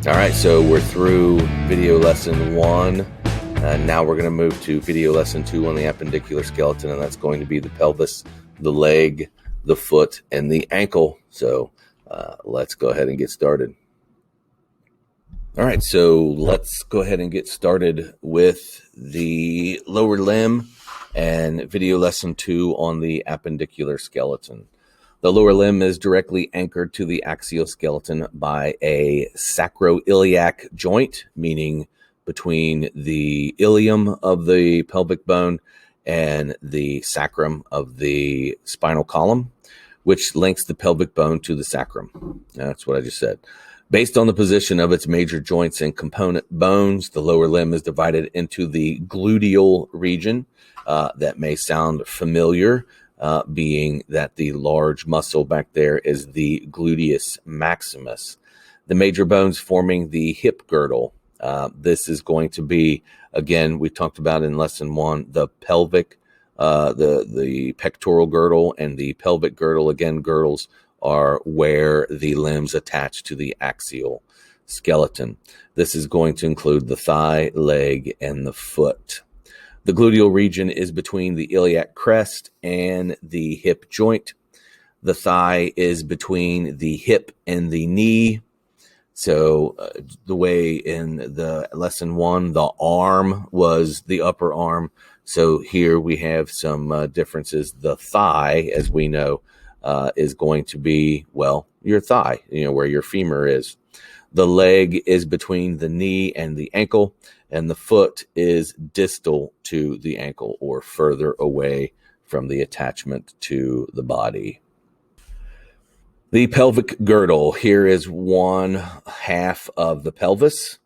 All right, so we're through video lesson 1. Now we're going to move to video lesson 2 on the appendicular skeleton, and that's going to be the pelvis, the leg, the foot, and the ankle. So let's go ahead and get started. All right, so let's go ahead and get started with the lower limb and video lesson 2 on the appendicular skeleton. The lower limb is directly anchored to the axioskeleton by a sacroiliac joint, meaning between the ilium of the pelvic bone and the sacrum of the spinal column, which links the pelvic bone to the sacrum. That's what I just said. Based on the position of its major joints and component bones, the lower limb is divided into the gluteal region. That may sound familiar, being that the large muscle back there is the gluteus maximus. The major bones forming the hip girdle. This is going to be, again, we talked about in lesson 1, the pelvic, the pectoral girdle and the pelvic girdle. Again, girdles are where the limbs attach to the axial skeleton. This is going to include the thigh, leg, and the foot. The gluteal region is between the iliac crest and the hip joint. The thigh is between the hip and the knee. So the way in the lesson 1, the arm was the upper arm. So here we have some differences. The thigh, as we know, is going to be, well, your thigh, where your femur is. The leg is between the knee and the ankle, and the foot is distal to the ankle or further away from the attachment to the body. The pelvic girdle, here is one half of the pelvis.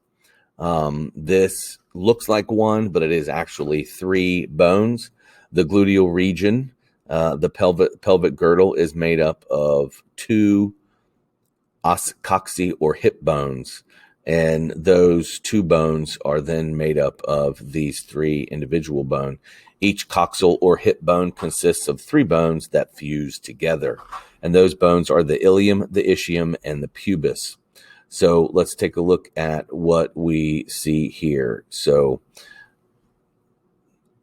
This looks like one, but it is actually 3 bones. The gluteal region, the pelvic girdle, is made up of 2 os coxae or hip bones, and those 2 bones are then made up of these 3 individual bones. Each coxal or hip bone consists of 3 bones that fuse together, and those bones are the ilium, the ischium, and the pubis. So let's take a look at what we see here. So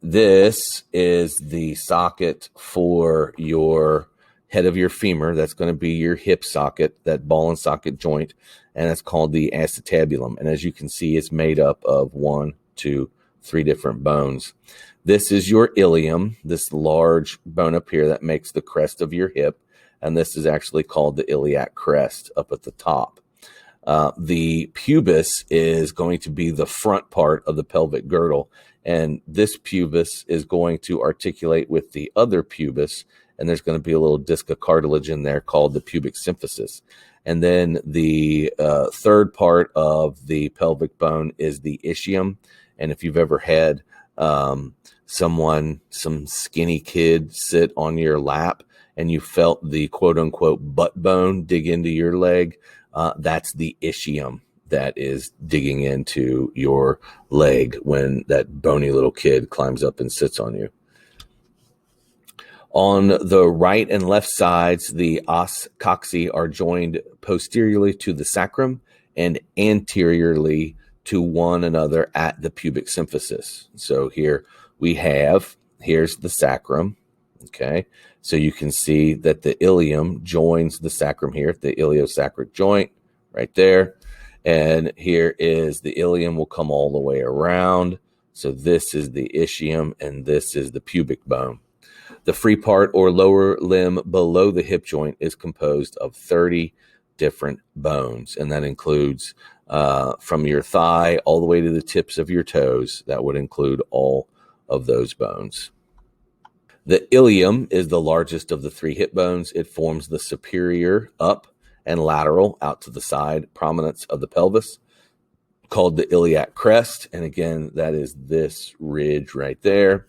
this is the socket for your head of your femur. That's going to be your hip socket, that ball and socket joint, and it's called the acetabulum. And as you can see, it's made up of 1, 2, 3 different bones. This is your ilium, this large bone up here that makes the crest of your hip, and this is actually called the iliac crest up at the top. The pubis is going to be the front part of the pelvic girdle, and this pubis is going to articulate with the other pubis, and there's going to be a little disc of cartilage in there called the pubic symphysis. And then the third part of the pelvic bone is the ischium. And if you've ever had some skinny kid sit on your lap and you felt the quote-unquote butt bone dig into your leg, that's the ischium that is digging into your leg when that bony little kid climbs up and sits on you. On the right and left sides, the os coxae are joined posteriorly to the sacrum and anteriorly to one another at the pubic symphysis. So here we have, here's the sacrum, okay? So you can see that the ilium joins the sacrum here, the iliosacral joint right there. And here is the ilium will come all the way around. So this is the ischium and this is the pubic bone. The free part or lower limb below the hip joint is composed of 30 different bones, and that includes from your thigh all the way to the tips of your toes. That would include all of those bones. The ilium is the largest of the 3 hip bones. It forms the superior up and lateral out to the side prominence of the pelvis, called the iliac crest, and again, that is this ridge right there.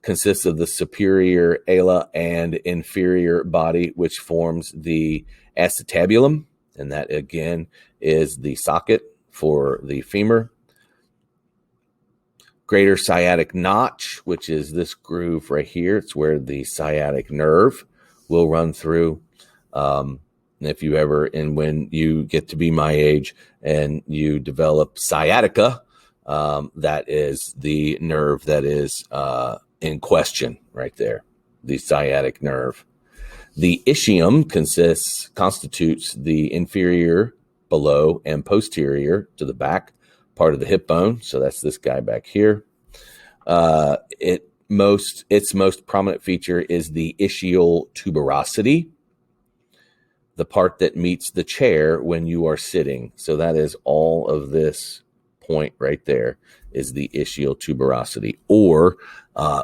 Consists of the superior ala and inferior body, which forms the acetabulum, and that again is the socket for the femur. Greater sciatic notch, which is this groove right here. It's where the sciatic nerve will run through. If you ever, and when you get to be my age and you develop sciatica, that is the nerve that is in question right there, the sciatic nerve. The ischium constitutes the inferior, below, and posterior to the back part of the hip bone. So that's this guy back here. Its most prominent feature is the ischial tuberosity, the part that meets the chair when you are sitting. So that is all of this point right there is the ischial tuberosity, or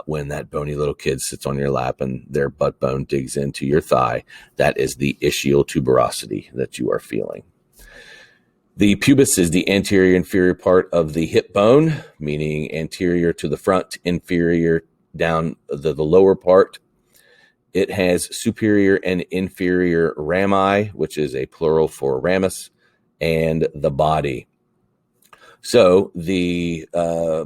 when that bony little kid sits on your lap and their butt bone digs into your thigh, that is the ischial tuberosity that you are feeling. The pubis is the anterior inferior part of the hip bone, meaning anterior to the front, inferior down the lower part. It has superior and inferior rami, which is a plural for ramus, and the body. So the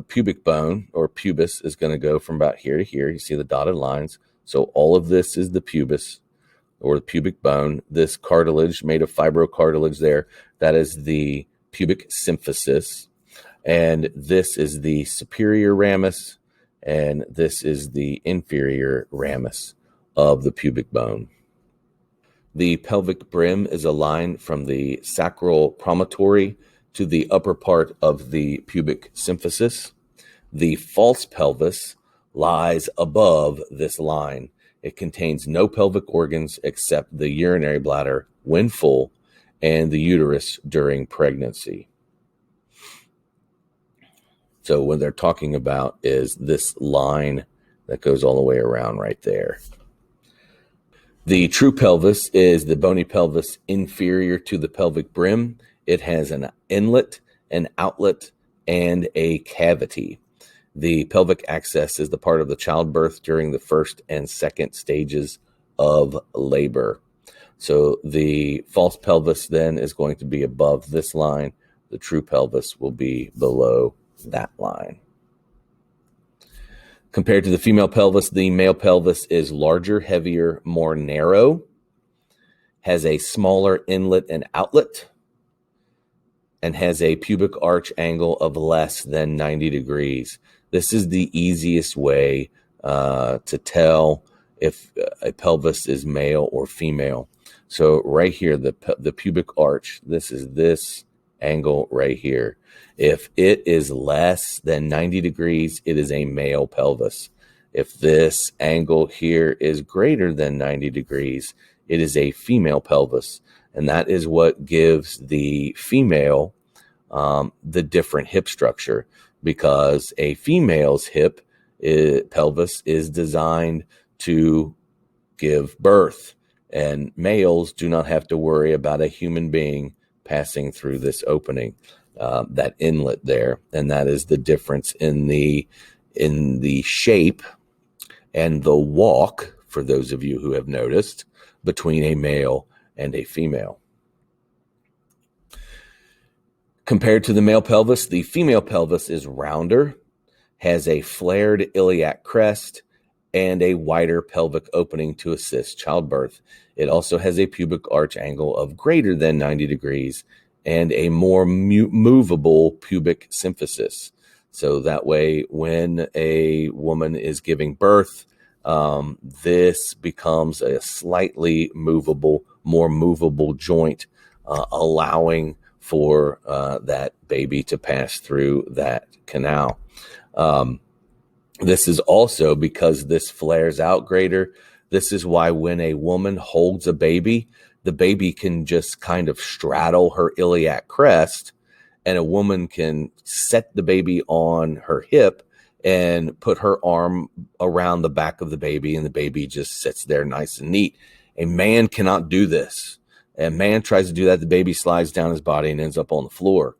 pubic bone or pubis is going to go from about here to here. You see the dotted lines. So all of this is the pubis or the pubic bone. This cartilage made of fibrocartilage there, that is the pubic symphysis. And this is the superior ramus, and this is the inferior ramus of the pubic bone. The pelvic brim is a line from the sacral promontory to the upper part of the pubic symphysis. The false pelvis lies above this line. It contains no pelvic organs except the urinary bladder when full and the uterus during pregnancy. So what they're talking about is this line that goes all the way around right there. The true pelvis is the bony pelvis inferior to the pelvic brim. It has an inlet, an outlet, and a cavity. The pelvic access is the part of the childbirth during the first and second stages of labor. So the false pelvis then is going to be above this line. The true pelvis will be below that line. Compared to the female pelvis, the male pelvis is larger, heavier, more narrow, has a smaller inlet and outlet, and has a pubic arch angle of less than 90 degrees. This is the easiest way to tell if a pelvis is male or female. So right here, the pubic arch, this is this angle right here. If it is less than 90 degrees, it is a male pelvis. If this angle here is greater than 90 degrees, it is a female pelvis. And that is what gives the female the different hip structure, because a female's pelvis is designed to give birth, and males do not have to worry about a human being passing through this opening, that inlet there. And that is the difference in the shape and the walk, for those of you who have noticed, between a male and a female. Compared to the male pelvis, the female pelvis is rounder, has a flared iliac crest, and a wider pelvic opening to assist childbirth. It also has a pubic arch angle of greater than 90 degrees and a more movable pubic symphysis. So that way, when a woman is giving birth, this becomes a slightly movable, more movable joint, allowing for that baby to pass through that canal. This is also because this flares out greater. This is why when a woman holds a baby, the baby can just kind of straddle her iliac crest, and a woman can set the baby on her hip and put her arm around the back of the baby, and the baby just sits there nice and neat. A man cannot do this. A man tries to do that, the baby slides down his body and ends up on the floor.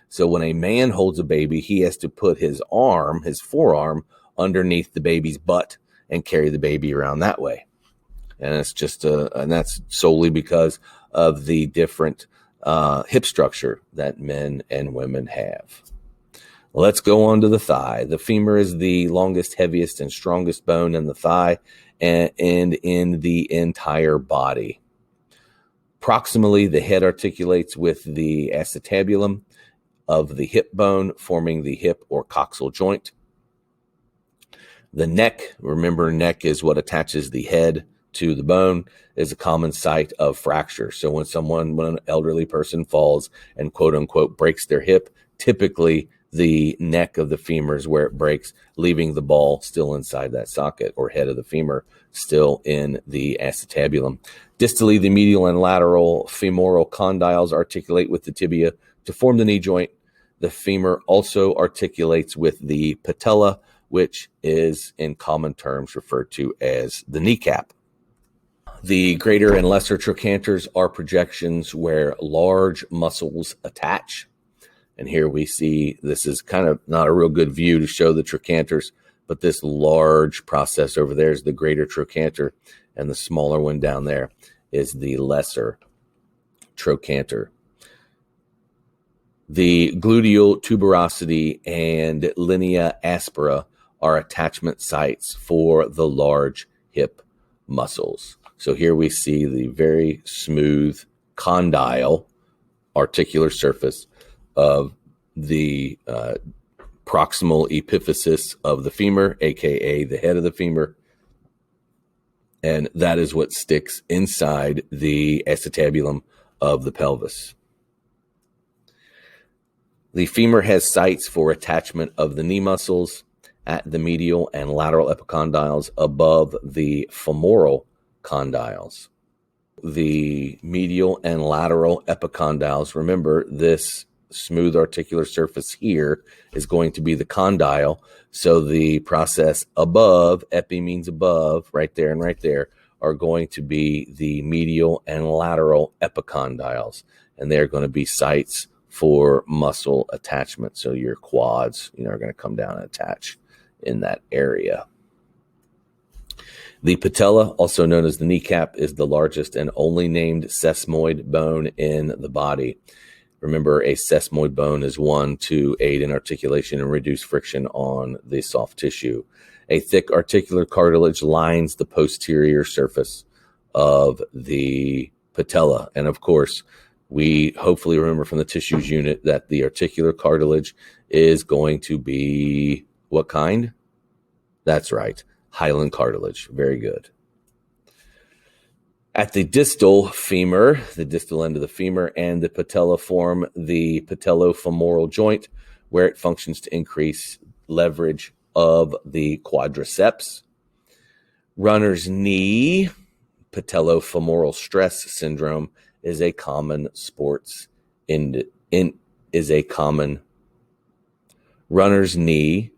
So when a man holds a baby, he has to put his arm, his forearm, underneath the baby's butt and carry the baby around that way. And it's just and that's solely because of the different hip structure that men and women have. Let's go on to the thigh. The femur is the longest, heaviest, and strongest bone in the thigh and in the entire body. Proximally, the head articulates with the acetabulum of the hip bone, forming the hip or coxal joint. The neck, remember, neck is what attaches the head to the bone, is a common site of fracture. So when an elderly person falls and quote unquote breaks their hip, typically the neck of the femur is where it breaks, leaving the ball still inside that socket, or head of the femur still in the acetabulum. Distally, the medial and lateral femoral condyles articulate with the tibia to form the knee joint. The femur also articulates with the patella, which is in common terms referred to as the kneecap. The greater and lesser trochanters are projections where large muscles attach. And here we see, this is kind of not a real good view to show the trochanters, but this large process over there is the greater trochanter, and the smaller one down there is the lesser trochanter. The gluteal tuberosity and linea aspera are attachment sites for the large hip muscles. So here we see the very smooth condyle articular surface of the proximal epiphysis of the femur, aka the head of the femur, and that is what sticks inside the acetabulum of the pelvis. The femur has sites for attachment of the knee muscles at the medial and lateral epicondyles above the femoral condyles. The medial and lateral epicondyles, remember, this smooth articular surface here is going to be the condyle. So the process above, epi means above, right there and right there, are going to be the medial and lateral epicondyles. And they're going to be sites for muscle attachment. So your quads, are going to come down and attach in that area. The patella, also known as the kneecap, is the largest and only named sesamoid bone in the body. Remember, a sesamoid bone is one to aid in articulation and reduce friction on the soft tissue. A thick articular cartilage lines the posterior surface of the patella. And of course, we hopefully remember from the tissues unit that the articular cartilage is going to be what kind? That's right, hyaline cartilage. Very good. At the distal femur, the distal end of the femur, and the patella form the patellofemoral joint, where it functions to increase leverage of the quadriceps. Runner's knee, patellofemoral stress syndrome, is a common runner's knee,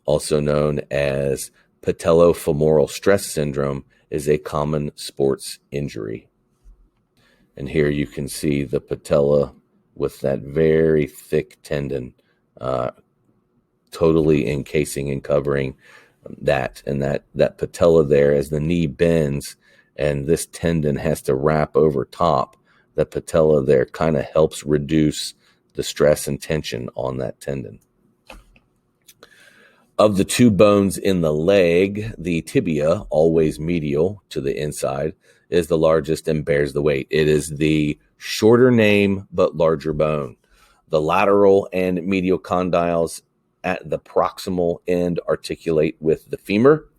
also known as patellofemoral stress syndrome, is a common sports injury. And here you can see the patella with that very thick tendon totally encasing and covering that. And that patella there, as the knee bends and this tendon has to wrap over top, the patella there kind of helps reduce the stress and tension on that tendon. Of the two bones in the leg, the tibia, always medial to the inside, is the largest and bears the weight. It is the shorter name but larger bone. The lateral and medial condyles at the proximal end articulate with the femur.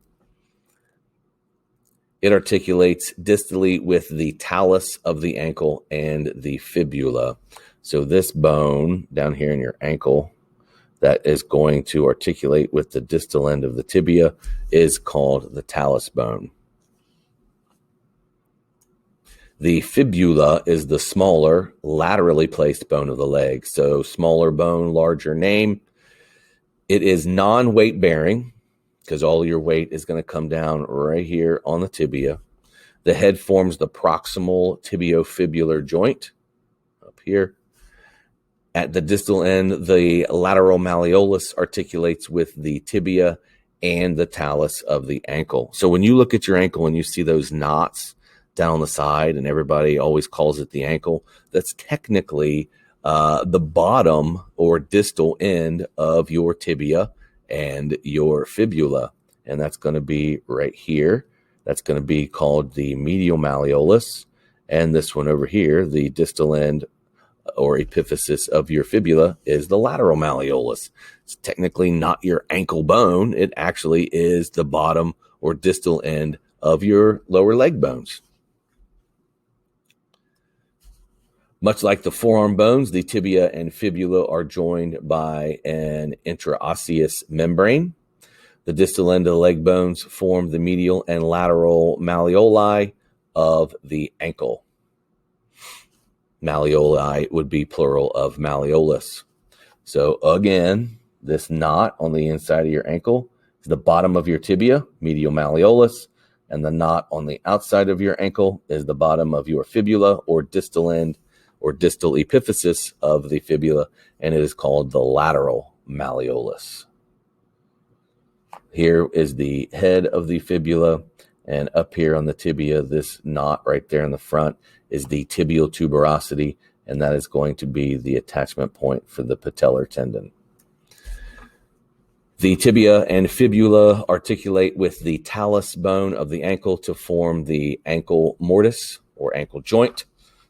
It articulates distally with the talus of the ankle and the fibula. So this bone down here in your ankle that is going to articulate with the distal end of the tibia is called the talus bone. The fibula is the smaller, laterally placed bone of the leg. So smaller bone, larger name. It is non-weight bearing because all your weight is going to come down right here on the tibia. The head forms the proximal tibiofibular joint up here. At the distal end, the lateral malleolus articulates with the tibia and the talus of the ankle. So when you look at your ankle and you see those knots down the side, and everybody always calls it the ankle, that's technically the bottom or distal end of your tibia and your fibula. And that's going to be right here. That's going to be called the medial malleolus. And this one over here, the distal end or epiphysis of your fibula, is the lateral malleolus. It's technically not your ankle bone. It actually is the bottom or distal end of your lower leg bones. Much like the forearm bones, the tibia and fibula are joined by an intraosseous membrane. The distal end of the leg bones form the medial and lateral malleoli of the ankle. Malleoli would be plural of malleolus. So again, this knot on the inside of your ankle is the bottom of your tibia, medial malleolus, and the knot on the outside of your ankle is the bottom of your fibula or distal end or distal epiphysis of the fibula, and it is called the lateral malleolus. Here is the head of the fibula, and up here on the tibia, this knot right there in the front is the tibial tuberosity, and that is going to be the attachment point for the patellar tendon. The tibia and fibula articulate with the talus bone of the ankle to form the ankle mortise or ankle joint.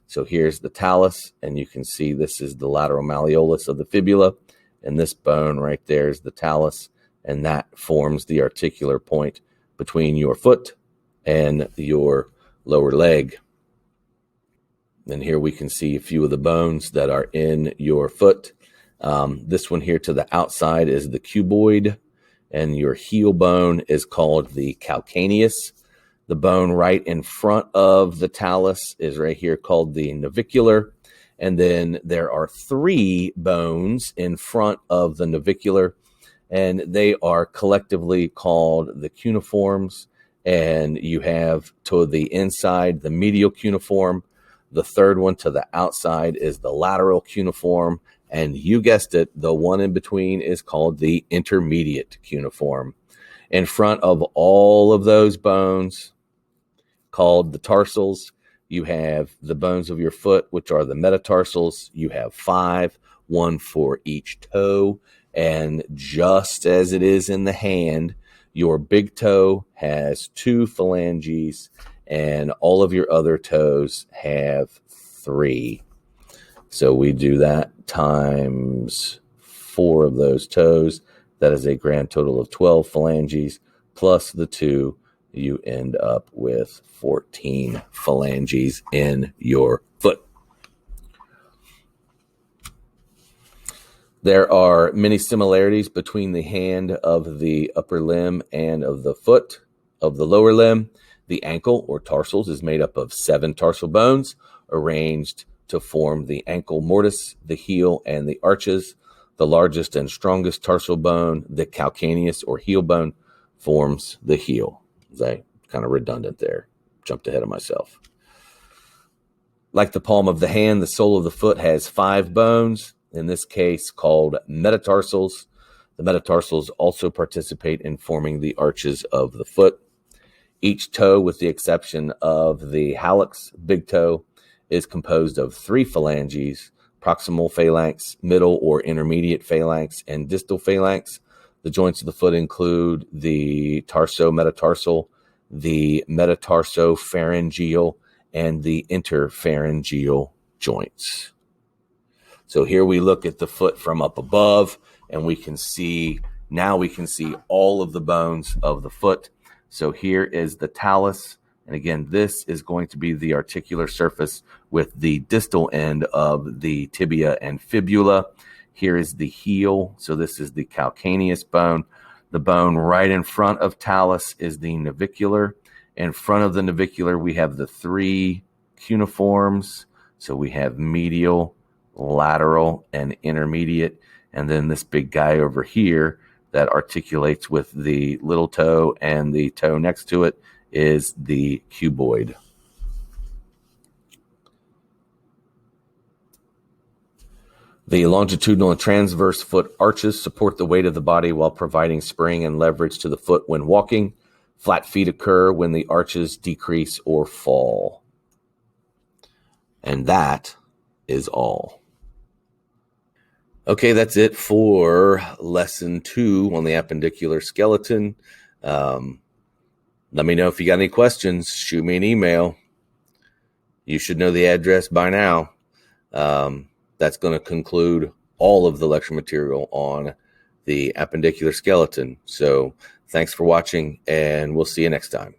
So here's the talus, and you can see this is the lateral malleolus of the fibula, and this bone right there is the talus, and that forms the articular point between your foot and your lower leg. And here we can see a few of the bones that are in your foot. This one here to the outside is the cuboid, and your heel bone is called the calcaneus. The bone right in front of the talus is right here called the navicular. And then there are 3 bones in front of the navicular, and they are collectively called the cuneiforms. And you have to the inside the medial cuneiform. The third one to the outside is the lateral cuneiform. And you guessed it, the one in between is called the intermediate cuneiform. In front of all of those bones, called the tarsals, you have the bones of your foot, which are the metatarsals. You have 5, 1 for each toe. And just as it is in the hand, your big toe has 2 phalanges, and all of your other toes have 3. So we do that times 4 of those toes. That is a grand total of 12 phalanges plus the 2. You end up with 14 phalanges in your foot. There are many similarities between the hand of the upper limb and of the foot of the lower limb. The ankle or tarsals is made up of 7 tarsal bones arranged to form the ankle mortise, the heel, and the arches. The largest and strongest tarsal bone, the calcaneus or heel bone, forms the heel. I kind of redundant there. Jumped ahead of myself. Like the palm of the hand, the sole of the foot has 5 bones, in this case called metatarsals. The metatarsals also participate in forming the arches of the foot. Each toe, with the exception of the hallux, big toe, is composed of 3 phalanges, proximal phalanx, middle or intermediate phalanx, and distal phalanx. The joints of the foot include the tarso-metatarsal, the metatarso-pharyngeal, and the interpharyngeal joints. So here we look at the foot from up above, and we can see all of the bones of the foot. So here is the talus, and again, this is going to be the articular surface with the distal end of the tibia and fibula. Here is the heel, so this is the calcaneus bone. The bone right in front of talus is the navicular. In front of the navicular, we have the 3 cuneiforms. So we have medial, lateral, and intermediate. And then this big guy over here that articulates with the little toe and the toe next to it is the cuboid. The longitudinal and transverse foot arches support the weight of the body while providing spring and leverage to the foot when walking. Flat feet occur when the arches decrease or fall. And that is all. Okay, that's it for lesson 2 on the appendicular skeleton. Let me know if you got any questions. Shoot me an email. you should know the address by now. That's going to conclude all of the lecture material on the appendicular skeleton. So thanks for watching, and we'll see you next time.